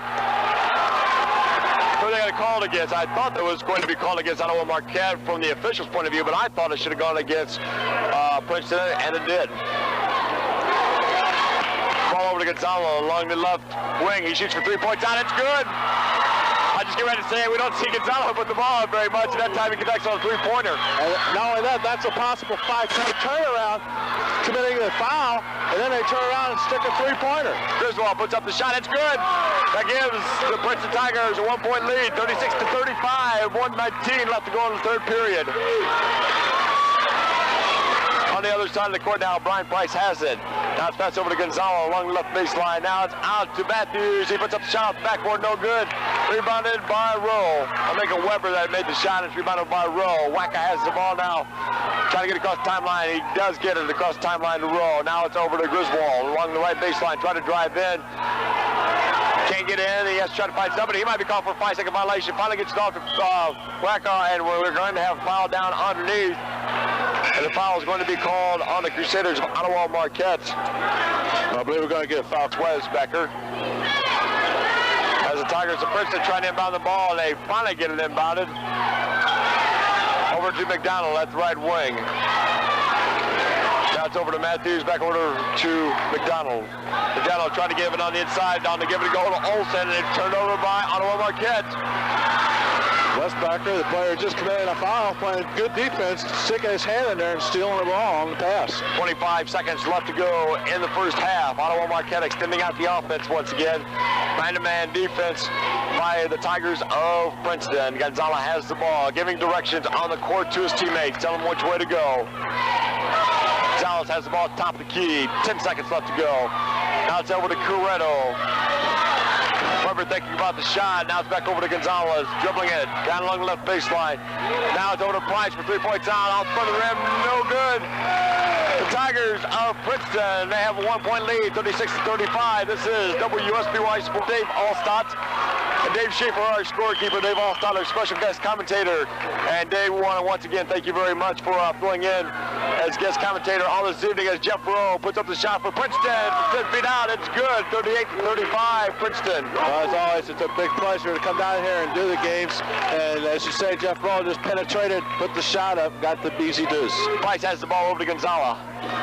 Who are they going to call it against? I thought that was going to be called against Ottawa Marquette from the officials' point of view, but I thought it should have gone against Princeton, and it did. Ball over to Gonzalo along the left wing. He shoots for 3 points out. It's good. I just get ready to say we don't see Gonzalo put the ball up very much, and that time he connects on a three-pointer. And not only that, that's a possible 5-point turnaround, committing the foul, and then they turn around and stick a three-pointer. Griswold puts up the shot. It's good. That gives the Princeton Tigers a 1-point lead, 36-35. 1:19 left to go in the third period. On the other side of the court now, Brian Price has it. Now it's passed over to Gonzalo along the left baseline. Now it's out to Matthews. He puts up the shot off the backboard, no good. Rebounded by Rowe. I'm making Weber that made the shot. It's rebounded by Rowe. Wacka has the ball now. Trying to get across the timeline. He does get it across the timeline to Rowe. Now it's over to Griswold along the right baseline. Trying to drive in. Can't get in. He has to try to find somebody. He might be called for a 5-second violation. Finally gets it off to Wacka, and we're going to have a foul down underneath. And the foul is going to be called on the Crusaders of Ottawa Marquette. I believe we're going to get a foul. Becker. As the Tigers of Princeton trying to inbound the ball, and they finally get it inbounded. Over to McDonald at the right wing. Now it's over to Matthews, back over to McDonald. McDonald trying to give it on the inside, down to give it a goal to Olsen, and it's turned over by Ottawa Marquette. Westbacker, the player just committed a foul, playing good defense, sticking his hand in there and stealing the ball on the pass. 25 seconds left to go in the first half. Ottawa Marquette extending out the offense once again. Man-to-man defense by the Tigers of Princeton. Gonzalo has the ball, giving directions on the court to his teammates, telling them which way to go. Gonzalez has the ball at the top of the key. 10 seconds left to go. Now it's over to Corretto. Weber thinking about the shot. Now it's back over to Gonzalez, dribbling it down along the left baseline. Now it's over to Price for 3 points out off front of the rim. No good. The Tigers of Princeton, they have a 1-point lead, 36-35. This is WSBY Sports. Dave Allstott and Dave Schaefer, our scorekeeper. Dave Allstott, our special guest commentator. And Dave, we want to once again thank you very much for filling in as guest commentator all this evening as Jeff Rowe puts up the shot for Princeton. 10 feet out, it's good. 38-35, Princeton. As always, it's a big pleasure to come down here and do the games. And as you say, Jeff Rowe just penetrated, put the shot up, got the easy deuce. Price has the ball over to Gonzalo.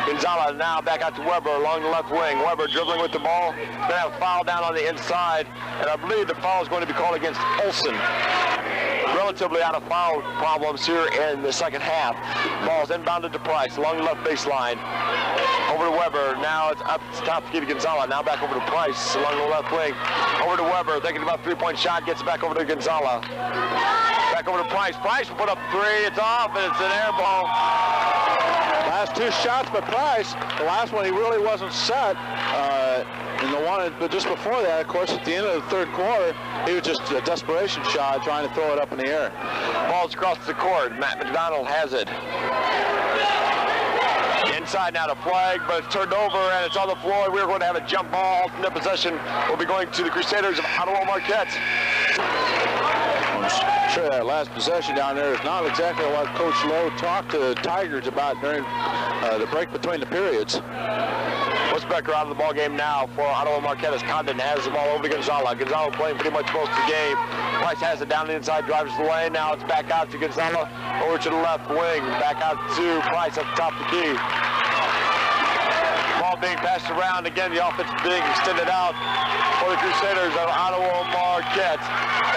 Gonzalo now back out to Weber along the left wing. Weber dribbling with the ball. Going to have a foul down on the inside. And I believe the foul is going to be called against Olsen. Relatively out of foul problems here in the second half. Ball's inbounded to Price along the left baseline. Over to Weber. Now it's up top to give to Gonzalo. Now back over to Price along the left wing. Over to Weber. Thinking about three-point shot. Gets it back over to Gonzalo. Back over to Price. Price will put up three. It's off, and it's an air ball. Last two shots by Price. The last one he really wasn't set. But just before that, of course, at the end of the third quarter, he was just a desperation shot trying to throw it up in the air. Ball's across the court. Matt McDonald has it. Inside now to Flag, but it's turned over and it's on the floor. We're going to have a jump ball. Alternate possession will be going to the Crusaders of Ottawa Marquette. I'm sure that last possession down there is not exactly what Coach Lowe talked to the Tigers about during the break between the periods. Westbecker out of the ball game now for Ottawa Marquette as Condon has the ball over to Gonzalo. Gonzalo playing pretty much most of the game. Price has it down the inside, drives the lane. Now it's back out to Gonzalo, over to the left wing. Back out to Price at the top of the key. Ball being passed around. Again, the offense being extended out for the Crusaders of Ottawa Marquette.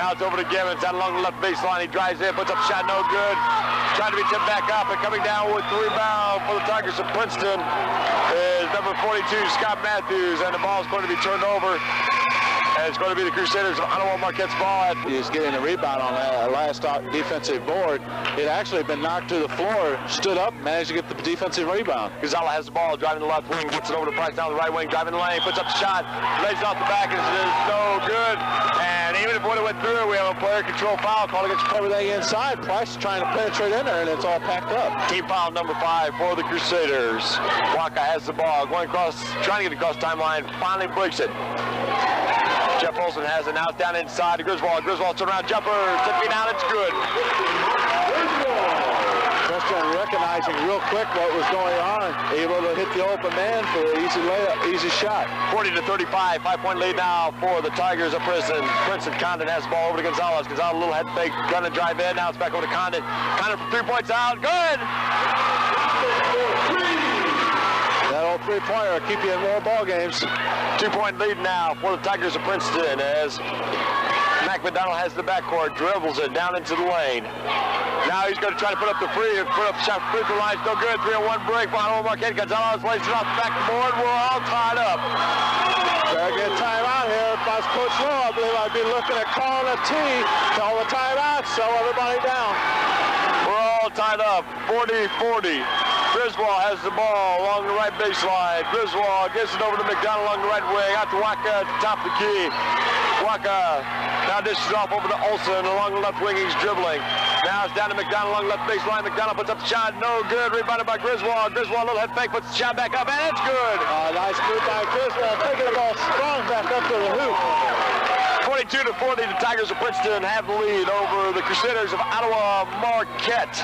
Now it's over to Gibbons out along the left baseline. He drives in, puts up a shot, no good. Trying to be tipped back up and coming down with the rebound for the Tigers of Princeton is number 42, Scott Matthews, and the ball is going to be turned over. And it's going to be the Crusaders of Ottawa Marquette's ball. He was getting a rebound on that last defensive board. It had actually been knocked to the floor, stood up, managed to get the defensive rebound. Gonzalo has the ball, driving the left wing, gets it over to Price down the right wing, driving the lane, puts up the shot, lays it off the back, and it's no good. And even if it would have went through, we have a player control foul called against everything inside. Price is trying to penetrate in there, and it's all packed up. Team foul number 5 for the Crusaders. Waka has the ball, going across, trying to get across the timeline, finally breaks it. Jeff Olsen has it now down inside to Griswold. Griswold turn around jumper, 10 feet down, it's good. Preston recognizing real quick what was going on, able to hit the open man for an easy layup, easy shot. 40-35, 5-point lead now for the Tigers of Princeton. Condon has the ball over to Gonzalez. Gonzalez, a little head fake, gonna drive in. Now it's back over to Condon. Condon for 3 points out, good! That old three-pointer will keep you in more ball games. 2-point lead now for the Tigers of Princeton as Mac McDonald has the backcourt, dribbles it down into the lane. Now he's going to try to put up the free, put up the shot free throw line, no good. 3-on-1 break for Ottawa Marquette. Gonzalez lays it off the backboard. We're all tied up. Better get time out here. If I was Coach Lowe, I believe I'd be looking at calling a tee, call the timeout, slow everybody down. We're all tied up, 40-40. Griswold has the ball along the right baseline. Griswold gets it over to McDonald along the right wing. Out to Waka at the top of the key. Waka now dishes off over to Olsen along the left wing. He's dribbling. Now it's down to McDonald along the left baseline. McDonald puts up the shot. No good. Rebounded by Griswold. Griswold, a little head fake, puts the shot back up, and it's good. Nice move by Griswold. Taking the ball strong back up to the hoop. 22-40, the Tigers of Princeton have the lead over the Crusaders of Ottawa Marquette.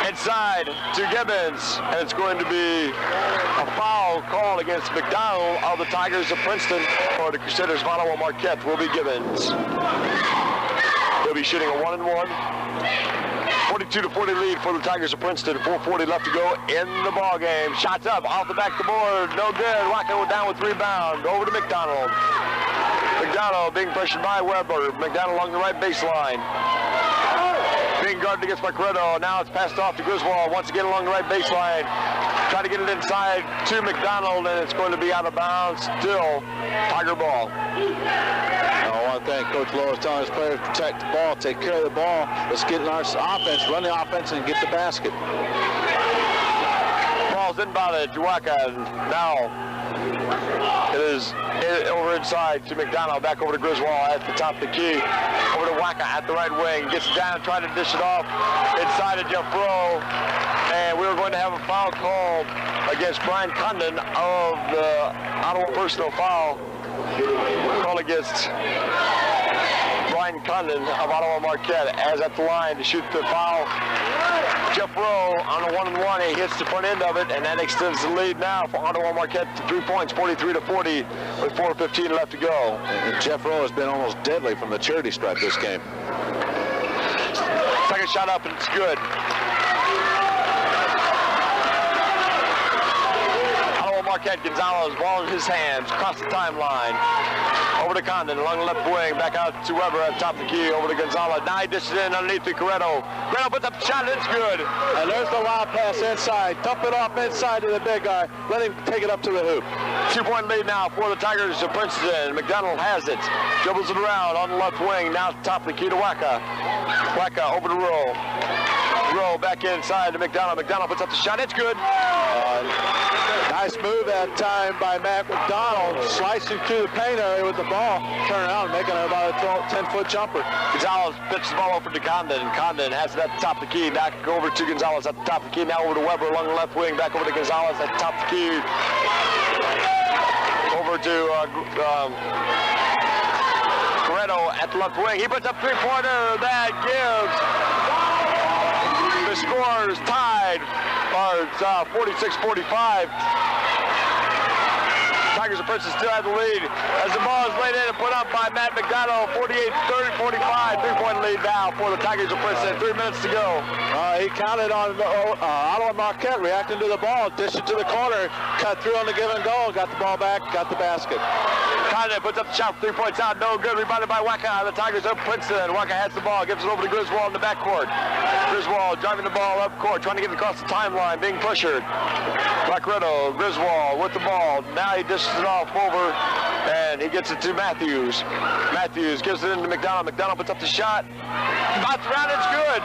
Inside to Gibbons, and it's going to be a foul called against McDonald of the Tigers of Princeton, or the Crusaders of Ottawa Marquette will be Gibbons. He'll be shooting a 1-and-1. 42-40 lead for the Tigers of Princeton. 4:40 left to go in the ball game. Shots up off the back of the board, no good. Wacko down with rebound. Over to McDonald. McDonald being pressured by Weber. McDonald along the right baseline. Being guarded against Marquette. Now it's passed off to Griswold. Once again along the right baseline. Try to get it inside to McDonald, and it's going to be out of bounds. Still Tiger ball. I want to thank Coach Lowe telling his players to protect the ball, take care of the ball. Let's get in our offense, run the offense, and get the basket. Ball's inbounded to Waka, and now it is over inside to McDonald, back over to Griswold at the top of the key. Over to Waka at the right wing, gets down, trying to dish it off inside of Jeff Rowe. And we were going to have a foul called against Brian Condon of the Ottawa personal foul. Call against Brian Condon of Ottawa Marquette, as at the line to shoot the foul. Jeff Rowe on a 1-and-1, he hits the front end of it, and that extends the lead now for Ottawa Marquette to 3 points, 43-40, with 4:15 left to go. And Jeff Rowe has been almost deadly from the charity stripe this game. Second shot up, and it's good. Marquette, Gonzalez, ball in his hands, across the timeline. Over to Condon, along the left wing, back out to Weber at top of the key, over to Gonzalez. Now he dishes it in underneath to Coretto. Coretto puts up the shot, and it's good. And there's the lob pass inside. Dump it off inside to the big guy. Let him take it up to the hoop. 2-point lead now for the Tigers of Princeton. McDonald has it. Dribbles it around on the left wing, now top of the key to Waka. Waka over to Rowe. Rowe back inside to McDonald. McDonald puts up the shot, it's good. Nice move that time by Matt McDonald, slicing through the paint area with the ball, turning around and making it about a 10-foot jumper. Gonzalez pitches the ball over to Condon. Condon has it at the top of the key, back over to Gonzalez at the top of the key, now over to Weber along the left wing, back over to Gonzalez at the top of the key. Over to Coretto at the left wing. He puts up three-pointer, that gives the score is tied, or it's 46-45. Tigers of Princeton still have the lead as the ball is laid in and put up by Matt McDonald. 48-30-45, 3-point lead now for the Tigers of Princeton. 3 minutes to go. He counted on Ottawa Marquette reacting to the ball, dished it to the corner, cut through on the give and go, got the ball back, got the basket. Condon puts up the shot, 3 points out, no good. Rebounded by Waka. The Tigers of Princeton. Waka has the ball, gives it over to Griswold in the backcourt. Griswold driving the ball up court, trying to get it across the timeline, being pressured. Marquette, Griswold with the ball. Now he dishes it off over, and he gets it to Matthews. Matthews gives it into McDonald. McDonald puts up the shot. Bounce around, it's good.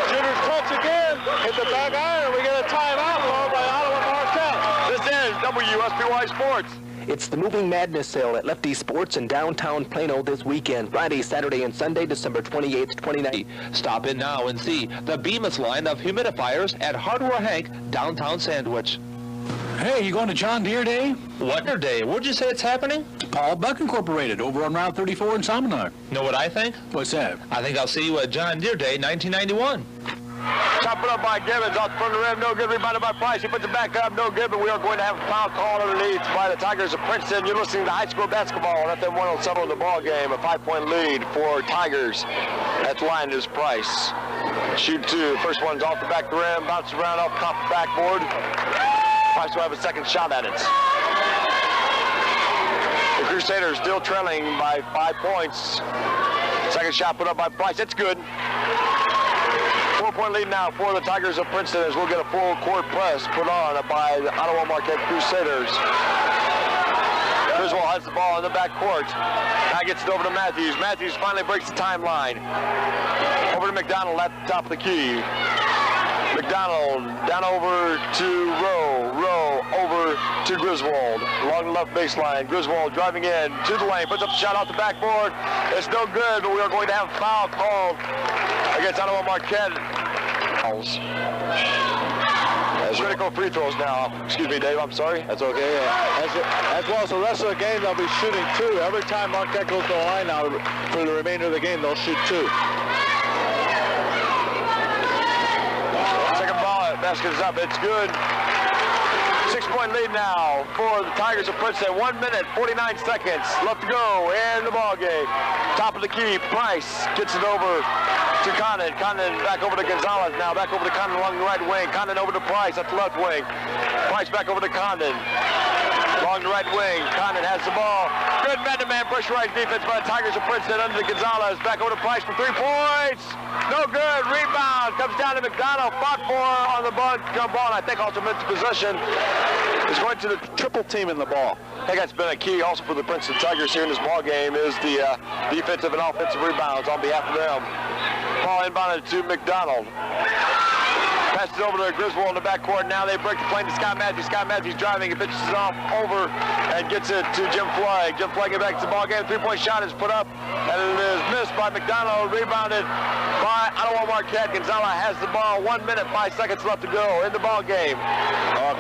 Shooter's touch again, hit the back iron. We get a timeout called by Ottawa Marquette. This is WSBY Sports. It's the Moving Madness sale at Lefty Sports in downtown Plano this weekend, Friday, Saturday, and Sunday, December 28th, 29th. Stop in now and see the Bemis line of humidifiers at Hardware Hank, downtown Sandwich. Hey, you going to John Deere Day? What day? Where'd you say it's happening? Paul Buck Incorporated over on Route 34 in Salmonard. Know what I think? What's that? I think I'll see you at John Deere Day 1991. Chop it up by Gibbons, off the front of the rim, no good. Rebounded by Price, he puts it back up, no good, but we are going to have a foul call underneath by the Tigers of Princeton. You're listening to high school basketball on FM 107 in the ball game. A 5-point lead for Tigers. At the line is Price. Shoot two, first one's off the back of the rim, bounces around off top the backboard. Price will have a second shot at it. The Crusaders still trailing by 5 points. Second shot put up by Price, it's good. 4-point lead now for the Tigers of Princeton as we'll get a full court press put on by the Ottawa Marquette Crusaders. Griswold has the ball in the back court. Now gets it over to Matthews. Matthews finally breaks the timeline. Over to McDonald at the top of the key. McDonald down over to Rowe. Rowe over to Griswold. Along the left baseline. Griswold driving in to the lane. Puts up the shot off the backboard. It's no good, but we are going to have a foul called against Ottawa Marquette. As critical free throws now. Excuse me, Dave, I'm sorry. That's okay. Yeah. As well as the rest of the game, they'll be shooting 2. Every time Marquette goes to the line now, for the remainder of the game, they'll shoot 2. Second ball, basket is up. It's good. 6-point lead now for the Tigers of Princeton. 1 minute, 49 seconds left to go in the ball game. Top of the key, Price gets it over to Condon. Condon back over to Gonzalez now. Back over to Condon along the right wing. Condon over to Price at the left wing. Price back over to Condon. Along the right wing. Condon has the ball. Good man-to-man pressurized defense by the Tigers of Princeton under to Gonzalez. Back over to Price for 3 points. No good. Rebound. Comes down to McDonald. Fought for on the ball. And I think ultimate possession is going to the Triple team in the ball. I think that's been a key also for the Princeton Tigers here in this ball game is the defensive and offensive rebounds on behalf of them. Ball inbounded to McDonald. Passes over to Griswold in the backcourt. Now they break the plane to Scott Matthews. Scott Matthews driving. He pitches it off over and gets it to Jim Flagg. Jim Flagg gets back to the ball game. 3-point shot is put up and it is missed by McDonald. Rebounded by Ottawa Marquette. Gonzalez has the ball. 1 minute, 5 seconds left to go in the ball game.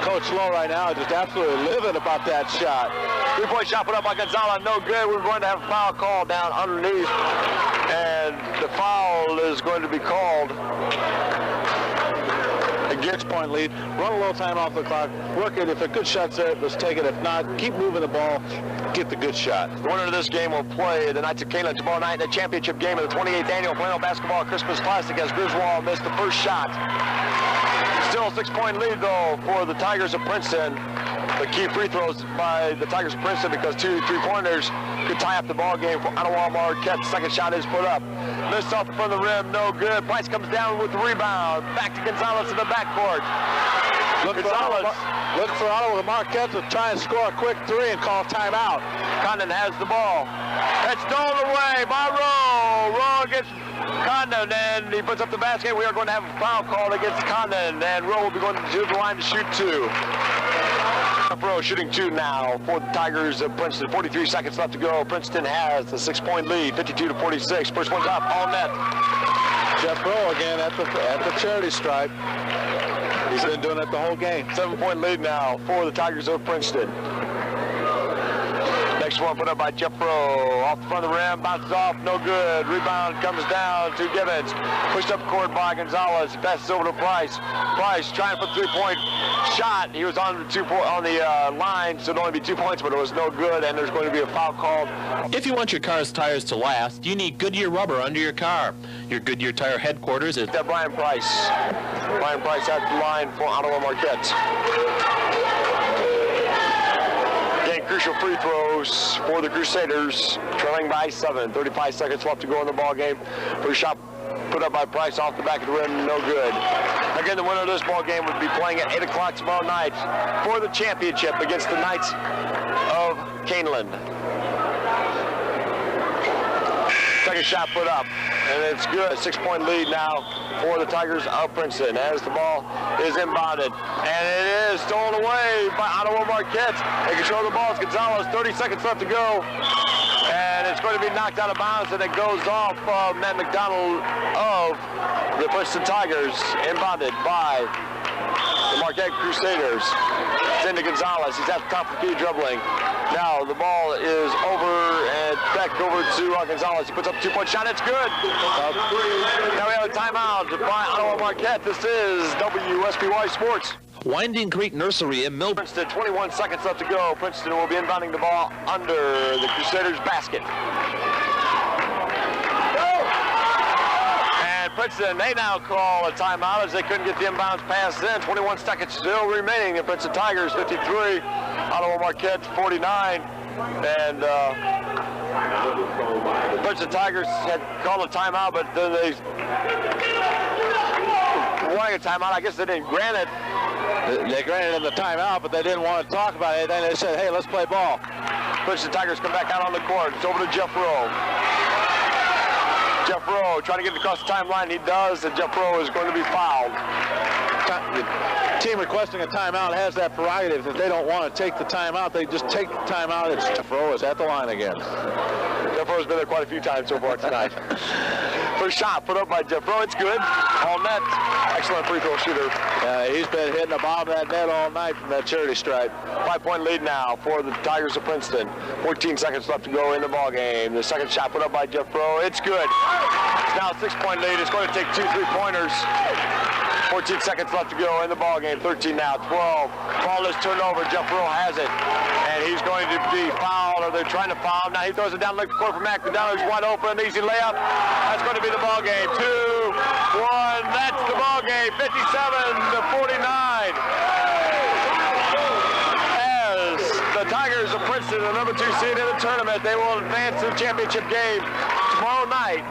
Coach Lowe right now just absolutely livid about that shot. 3-point shot put up by Gonzalez. No good. We're going to have a foul call down underneath. And the foul is going to be called against point lead. Run a little time off the clock. Work it. If a good shot's there, let's take it. If not, keep moving the ball. Get the good shot. The winner of this game will play the Knights of Canelan tomorrow night in the championship game of the 28th annual Plano Basketball Christmas Classic as Griswold missed the first shot. Still a 6-point lead, though, for the Tigers of Princeton. The key free throws by the Tigers of Princeton because 2 3-pointers could tie up the ball game for Ottawa Marquette. The second shot is put up. Missed off the front of the rim, no good. Price comes down with the rebound. Back to Gonzalez in the backcourt. Look for Ottawa Marquette to try and score a quick 3 and call timeout. Condon has the ball. It's stolen away by Rowe. Rowe gets Condon and he puts up the basket. We are going to have a foul called against Condon and Rowe will be going to the line to shoot 2. Rowe shooting 2 now for the Tigers of Princeton. 43 seconds left to go. Princeton has the 6-point lead, 52-46. First one's up, all net. Jeff Rowe again at the charity stripe. He's been doing it the whole game. 7-point lead now for the Tigers of Princeton. Next one put up by Jeff Rowe. Off the front of the rim, bounces off, no good. Rebound comes down to Gibbons. Pushed up court by Gonzalez. He passes over to Price. Price trying for 3-point shot. He was on the line, so it'd only be 2 points, but it was no good, and there's going to be a foul called. If you want your car's tires to last, you need Goodyear rubber under your car. Your Goodyear Tire headquarters is at Brian Price. Brian Price at the line for Ottawa Marquette. Crucial free throws for the Crusaders, trailing by 7. 35 seconds left to go in the ball game. First shot put up by Price off the back of the rim, no good. Again, the winner of this ball game would be playing at 8 o'clock tomorrow night for the championship against the Knights of Canelan. Second shot put up, and it's good. 6-point lead now for the Tigers of Princeton as the ball is inbounded. And it is stolen away by Ottawa Marquette. They control the ball. It's Gonzalez. 30 seconds left to go. And it's going to be knocked out of bounds, and it goes off of Matt McDonald of the Princeton Tigers, inbounded by the Marquette Crusaders. It's into Gonzalez. He's at the top of the key dribbling. Now the ball is over and back over to Gonzalez. He puts up a 2-point shot. It's good. Now we have a timeout by Ottawa Marquette. This is WSBY Sports. Winding Creek Nursery in Milton. Princeton, 21 seconds left to go. Princeton will be inbounding the ball under the Crusaders' basket. And Princeton, they now call a timeout as they couldn't get the inbounds pass in. 21 seconds still remaining. The Princeton Tigers 53, Ottawa Marquette 49. And the Princeton Tigers had called a timeout, but then they wanted a timeout. I guess they didn't grant it. They granted them the timeout, but they didn't want to talk about it. Then they said, hey, let's play ball. Princeton Tigers come back out on the court. It's over to Jeff Rowe. Jeff Rowe trying to get it across the timeline. He does, and Jeff Rowe is going to be fouled. the team requesting a timeout has that prerogative. If they don't want to take the timeout, they just take the timeout. It's Jeff Rowe is at the line again. Jeff Rowe's been there quite a few times so far tonight. First shot put up by Jeff Rowe. It's good. All net. Excellent free throw shooter. He's been hitting the bottom of that net all night from that charity stripe. 5-point lead now for the Tigers of Princeton. 14 seconds left to go in the ball game. The second shot put up by Jeff Rowe. It's good. It's now a 6-point lead. It's going to take 2 3-pointers. 14 seconds left to go in the ball game. 13 now. 12. Ball is turned over. Jeff Rowe has it. And he's going to be fouled, or they're trying to foul him. Now he throws it down the court for McDonald. He's wide open. Easy layup. That's going to be the ball game. 2, 1. That's the ball game. 57-49. As the Tigers of Princeton, the number 2 seed in the tournament, they will advance to the championship game tomorrow night